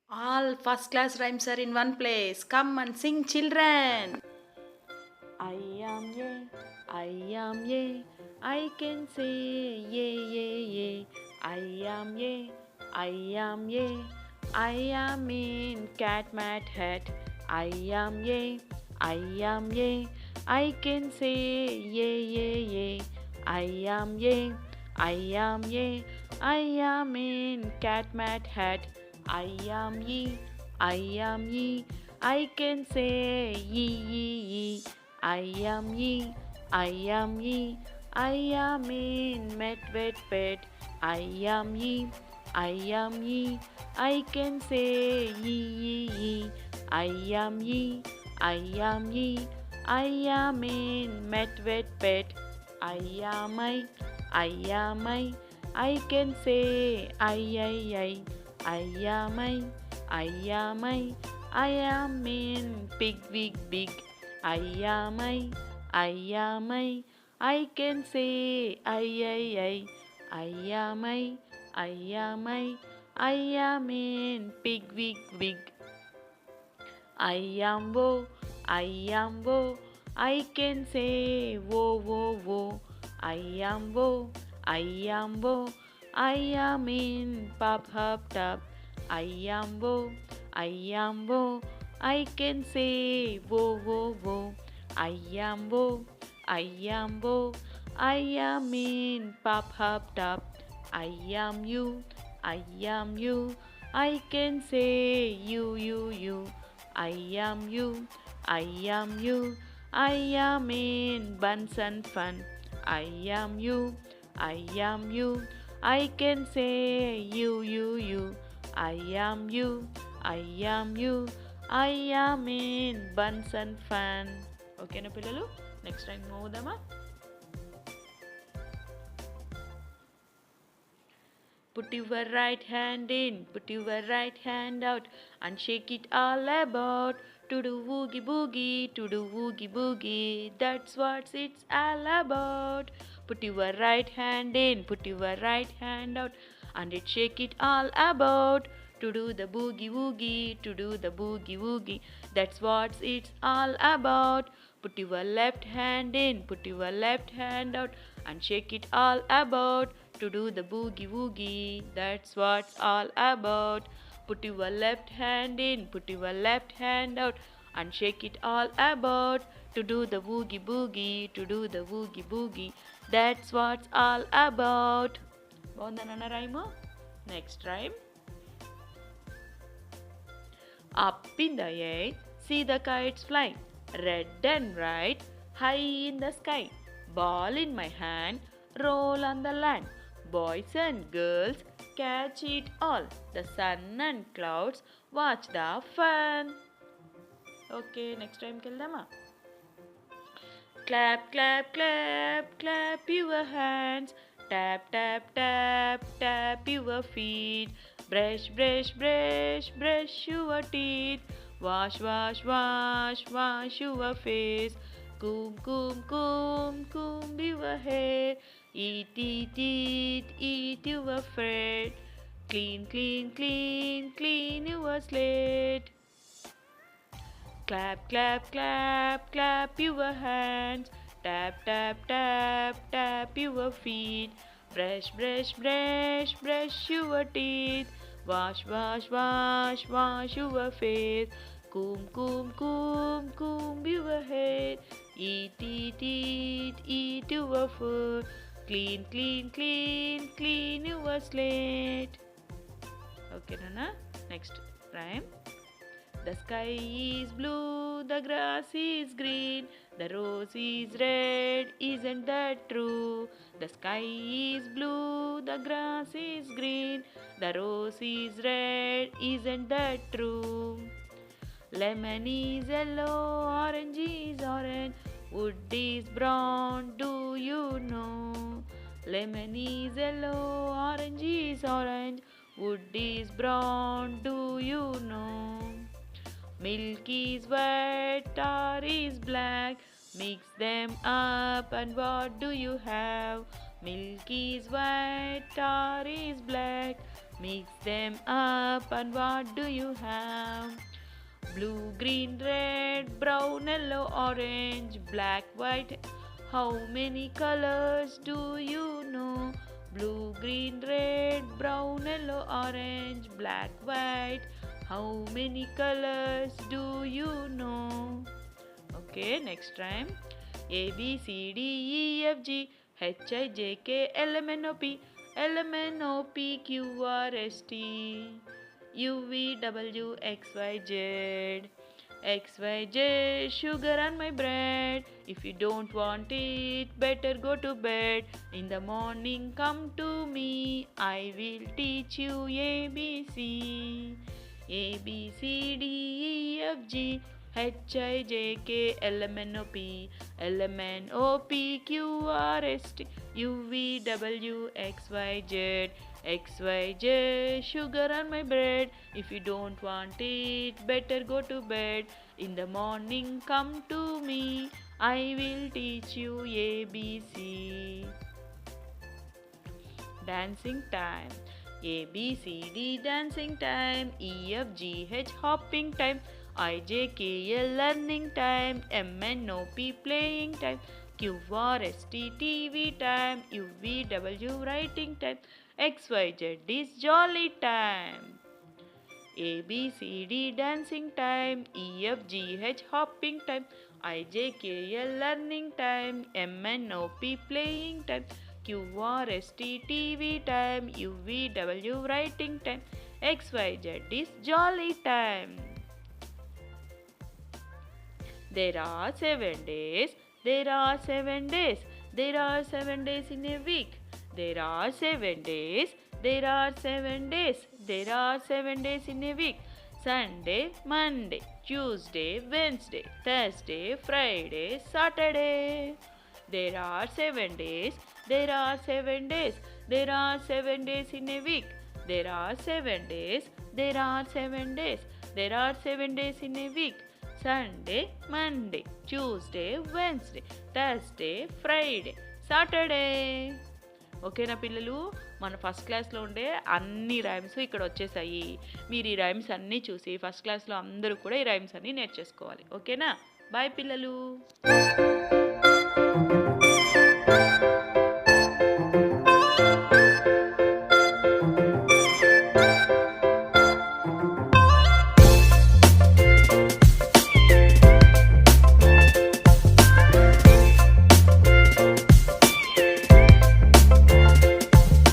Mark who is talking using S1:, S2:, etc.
S1: All first class rhymes are in one place. Come and sing, children.
S2: I am ye, I am ye, I can say ye, ye, ye. I am ye, I am ye, I am in cat mat hat. I am ye, I am ye, I can say ye, ye, ye. I am ye, I am ye, I am in cat mat hat. I am ye, I am ye, I can say ye, ye, ye. I am ye, I am ye, I am in met wet pet. I am ye, I am ye, I can say ye, ye, ye. I am ye, I am ye, I am in met wet pet. I am I am I can say I am I am I am in pig wig big. I am I am I can say I am I am I am in pig wig wig. I am wo, I am wo, I can say wo wo wo. I am wo, I am wo, I am in pub hub tub. I am wo, I am wo, I can say wo wo wo. I am wo, I am wo, I am in pub hub tub. I am you, I am you, I can say you. I am you, I am you, I am in buns and fun. I am you, I am you, I can say you. I am you, I am you, I am in buns and fun. Okay na pillalu? Next time moodama. Put your right hand in, put your right hand out, and shake it all about. To do woogie boogie, to do woogie boogie, that's what it's all about. Put your right hand in, put your right hand out, and it shake it all about. To do the boogie woogie, to do the boogie woogie, that's what it's all about. Put your left hand in, put your left hand out, and shake it all about. To do the boogie woogie, that's what's all about. Put your left hand in, put your left hand out, and shake it all about. To do the boogie boogie, to do the boogie boogie, that's what's all about. బాగుందా నాన్న rhyme? Next rhyme. Up in the air, see the kites fly, red and bright, high in the sky. Ball in my hand, roll on the land. Boys and girls, catch it all. The sun and clouds, watch the fun. Okay, next time keldama. Clap, clap, clap, clap your hands. Tap, tap, tap, tap your feet. Brush, brush, brush, brush your teeth. Wash, wash, wash, wash your face. Comb, comb, comb, comb your hair. Eat, eat, eat, eat your fat. Clean, clean, clean, clean your slate. Clap, clap, clap, clap your hands. Tap, tap, tap, tap your feet. Brush, brush, brush, brush your teeth. Wash, wash, wash, wash your face. Comb, comb, comb, comb your hair. Eat, eat, eat, eat your food. Clean, clean, clean, clean your slate. Okay, Nana. Next rhyme. The sky is blue, the grass is green, the rose is red, isn't that true? The sky is blue, the grass is green, the rose is red, isn't that true? Lemon is yellow, orange is orange, wood is brown, do you know? Lemon is yellow, orange is orange, wood is brown, do you know? Milk is white, tar is black. Mix them up and what do you have? Milk is white, tar is black. Mix them up and what do you have? Blue, green, red, brown, yellow, orange, black, white. How many colors do you know? Blue, green, red, brown, yellow, orange, black, white. How many colors do you know? Okay, next time. A B C D E F G H I J K L M N O P Q R S T U V W X Y Z. XYZ, sugar on my bread. If you don't want it, better go to bed. In the morning, come to me. I will teach you ABC. A B C D E F G H I J K L M N O P Q R S T U V W X Y Z. XYZ, sugar on my bread. If you don't want it, better go to bed. In the morning, come to me. I will teach you ABC. Dancing time. A B C D dancing time. E F G H hopping time. I J K L learning time. M N O P playing time. Q R S T TV time. U V W writing time. XYZ is jolly time. A B C D dancing time. E F G H hopping time. I J K L learning time. M N O P playing time. Q R S T TV time. U V W writing time. XYZ is jolly time. There are 7 days. There are 7 days. There are 7 days in a week. There are 7 days. There are 7 days. There are 7 days in a week. Sunday, Monday, Tuesday, Wednesday, Thursday, Friday, Saturday. There are 7 days. There are 7 days. There are 7 days in a week. There are 7 days. There are 7 days. There are 7 days in a week. Sunday, Monday, Tuesday, Wednesday, Thursday, Friday, Saturday. ఓకేనా పిల్లలు, మన first క్లాస్లో ఉండే అన్ని rhymes ఇక్కడ వచ్చేసాయి. మీరు ఈ రైమ్స్ అన్నీ చూసి ఫస్ట్ క్లాస్లో అందరూ కూడా ఈ రైమ్స్ అన్నీ నేర్చేసుకోవాలి. ఓకేనా? బాయ్ పిల్లలు.